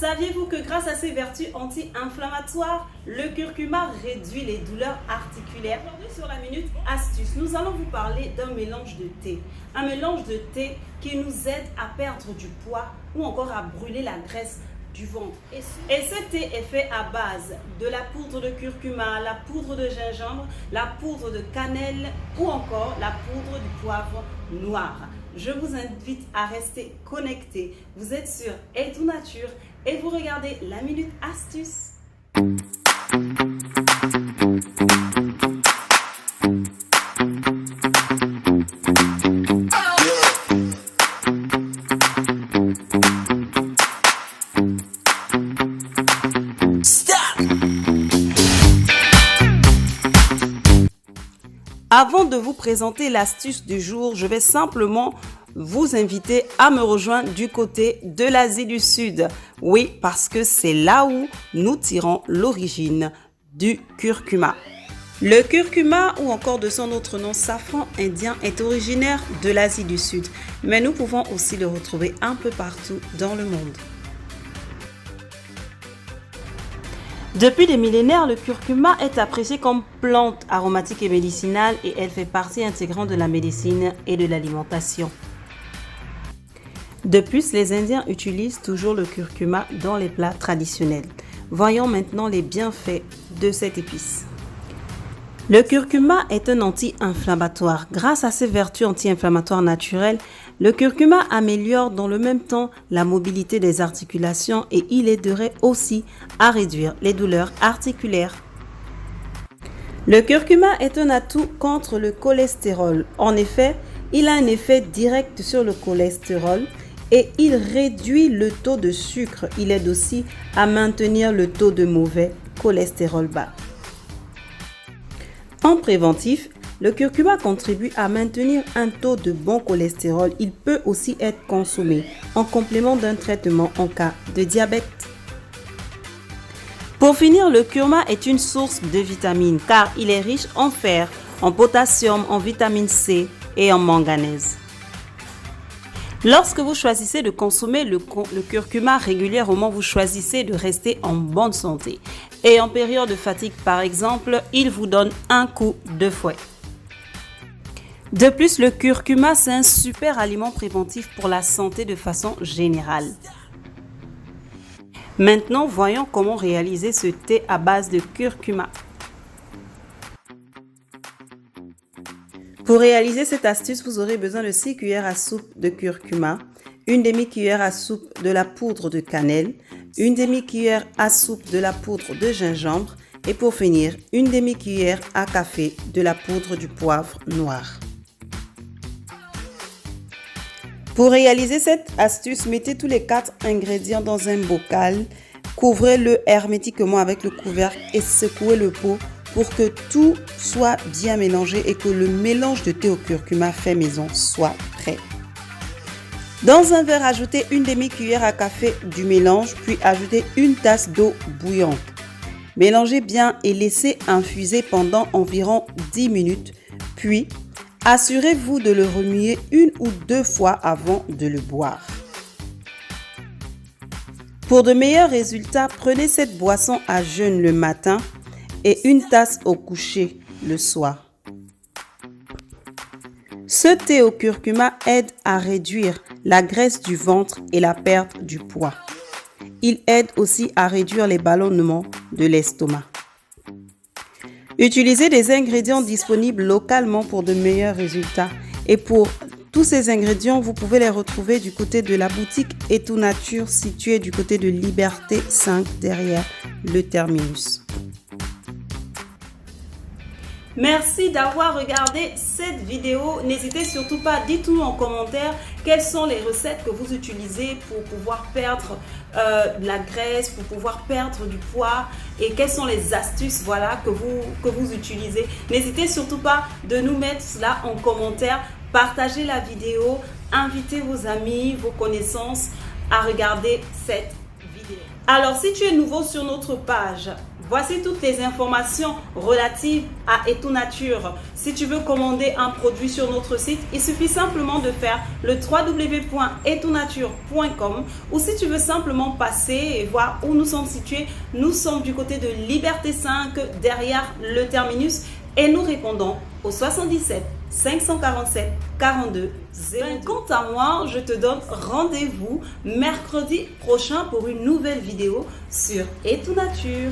Saviez-vous que grâce à ses vertus anti-inflammatoires, le curcuma réduit les douleurs articulaires? Aujourd'hui sur la Minute Astuce, nous allons vous parler d'un mélange de thé. Un mélange de thé qui nous aide à perdre du poids ou encore à brûler la graisse du ventre. Et ce thé est fait à base de la poudre de curcuma, la poudre de gingembre, la poudre de cannelle ou encore la poudre du poivre noir. Je vous invite à rester connectés. Vous êtes sur Etou Nature et vous regardez la Minute Astuce. Avant de vous présenter l'astuce du jour, je vais simplement vous inviter à me rejoindre du côté de l'Asie du Sud. Oui, parce que c'est là où nous tirons l'origine du curcuma. Le curcuma, ou encore de son autre nom, safran indien, est originaire de l'Asie du Sud. Mais nous pouvons aussi le retrouver un peu partout dans le monde. Depuis des millénaires, le curcuma est apprécié comme plante aromatique et médicinale et elle fait partie intégrante de la médecine et de l'alimentation. De plus, les Indiens utilisent toujours le curcuma dans les plats traditionnels. Voyons maintenant les bienfaits de cette épice. Le curcuma est un anti-inflammatoire. Grâce à ses vertus anti-inflammatoires naturelles, le curcuma améliore dans le même temps la mobilité des articulations et il aiderait aussi à réduire les douleurs articulaires. Le curcuma est un atout contre le cholestérol. En effet, il a un effet direct sur le cholestérol et il réduit le taux de sucre. Il aide aussi à maintenir le taux de mauvais cholestérol bas. En préventif, le curcuma contribue à maintenir un taux de bon cholestérol. Il peut aussi être consommé en complément d'un traitement en cas de diabète. Pour finir, le curcuma est une source de vitamines car il est riche en fer, en potassium, en vitamine C et en manganèse. Lorsque vous choisissez de consommer le curcuma régulièrement, vous choisissez de rester en bonne santé. Et en période de fatigue, par exemple, il vous donne un coup de fouet. De plus, le curcuma, c'est un super aliment préventif pour la santé de façon générale. Maintenant, voyons comment réaliser ce thé à base de curcuma. Pour réaliser cette astuce, vous aurez besoin de 6 cuillères à soupe de curcuma, une demi-cuillère à soupe de la poudre de cannelle, une demi-cuillère à soupe de la poudre de gingembre et pour finir, une demi-cuillère à café de la poudre du poivre noir. Pour réaliser cette astuce, mettez tous les 4 ingrédients dans un bocal, couvrez-le hermétiquement avec le couvercle et secouez le pot pour que tout soit bien mélangé et que le mélange de thé au curcuma fait maison soit prêt. Dans un verre, ajoutez une demi-cuillère à café du mélange, puis ajoutez une tasse d'eau bouillante. Mélangez bien et laissez infuser pendant environ 10 minutes, puis assurez-vous de le remuer 1 ou 2 fois avant de le boire. Pour de meilleurs résultats, prenez cette boisson à jeun le matin et une tasse au coucher le soir. Ce thé au curcuma aide à réduire la graisse du ventre et la perte du poids. Il aide aussi à réduire les ballonnements de l'estomac. Utilisez des ingrédients disponibles localement pour de meilleurs résultats. Et pour tous ces ingrédients, vous pouvez les retrouver du côté de la boutique Etou Nature située du côté de Liberté 5 derrière le terminus. Merci d'avoir regardé cette vidéo. N'hésitez surtout pas, dites-nous en commentaire quelles sont les recettes que vous utilisez pour pouvoir perdre de la graisse, pour pouvoir perdre du poids et quelles sont les astuces que vous utilisez. N'hésitez surtout pas de nous mettre cela en commentaire, partagez la vidéo, invitez vos amis, vos connaissances à regarder cette vidéo. Alors, si tu es nouveau sur notre page, Voici toutes les informations relatives à Etou Nature. Si tu veux commander un produit sur notre site, il suffit simplement de faire le www.etounature.com ou si tu veux simplement passer et voir où nous sommes situés, nous sommes du côté de Liberté 5 derrière le terminus et nous répondons au 77 547 42 0. Quant à moi, je te donne rendez-vous mercredi prochain pour une nouvelle vidéo sur Etou Nature.